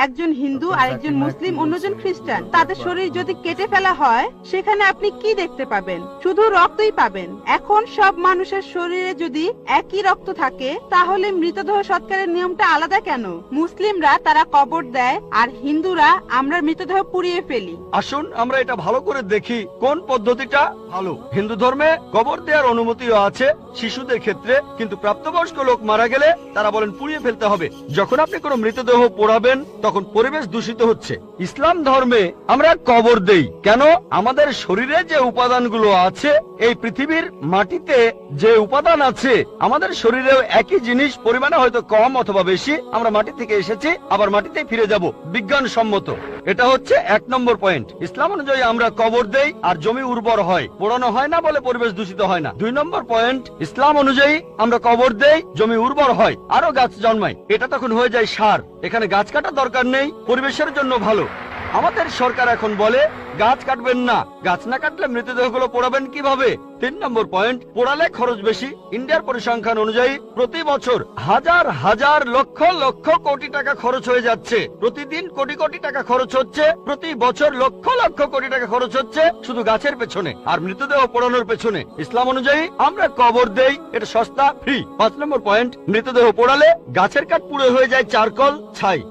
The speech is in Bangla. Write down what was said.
একজন হিন্দু আর একজন মুসলিম অন্যজন খ্রিস্টান, তাদের শরীর যদি কেটে ফেলা হয় সেখানে আপনি কি দেখতে পাবেন? শুধু রক্তই পাবেন। এখন সব মানুষের শরীরে যদি একই রক্ত থাকে তাহলে মৃতদেহ সৎকারের নিয়মটা আলাদা কেন? মুসলিমরা তারা কবর দেয় আর হিন্দুরা আমরা মৃতদেহ পুড়িয়ে ফেলি। আসুন আমরা এটা ভালো করে দেখি কোন পদ্ধতিটা ভালো। হিন্দু ধর্মে কবর দেওয়ার অনুমতিও আছে শিশুদের ক্ষেত্রে, কিন্তু প্রাপ্তবয়স্ক লোক মারা গেলে তারা বলেন পুড়িয়ে ফেলতে হবে। যখন আপনি কোনো মৃতদেহ পোড়াবেন তখন পরিবেশ দূষিত হচ্ছে। ইসলাম ধর্মে আমরা কবর দেই কেন? আমাদের শরীরে যে উপাদানগুলো আছে, এই পৃথিবীর মাটিতে যে উপাদান আছে, আমাদের শরীরেও একই জিনিস পরিমাণে হয়তো কম অথবা বেশি। আমরা মাটি থেকে এসেছি, আবার মাটিতে ফিরে যাব, বিজ্ঞানসম্মত। এটা হচ্ছে 1 নম্বর পয়েন্ট। ইসলাম অনুযায়ী আমরা কবর দেই আর জমি উর্বর হয়, পোড়ানো হয় না বলে পরিবেশ দূষিত হয় না। 2 নম্বর পয়েন্ট, ইসলাম অনুযায়ী আমরা কবর দেই, জমি উর্বর হয়, আরো গাছ জন্মায়, এটা তখন হয়ে যায় সার। এখানে গাছ কাটার দরকার নেই, পরিবেশের জন্য ভালো। আমাদের সরকার এখন বলে গাছ কাটবেন না, গাছ না কাটলে মৃতদেহগুলো পোড়াবেন কিভাবে? 3 নম্বর পয়েন্ট, পোড়ালে খরচ বেশি। ইন্ডিয়ার পরিসংখ্যান অনুযায়ী প্রতি বছর হাজার হাজার লক্ষ লক্ষ কোটি টাকা খরচ হয়ে যাচ্ছে। প্রতিদিন কোটি কোটি টাকা খরচ হচ্ছে, প্রতি বছর লক্ষ লক্ষ কোটি টাকা খরচ হচ্ছে শুধু গাছের পেছনে আর মৃতদেহ পোড়ানোর পেছনে। ইসলাম অনুযায়ী আমরা কবর দেই, এটা সস্তা, ফ্রি। 5 নম্বর পয়েন্ট, মৃতদেহ পোড়ালে গাছের কাঠ পুড়ে হয়ে যায় চারকল, ছাই।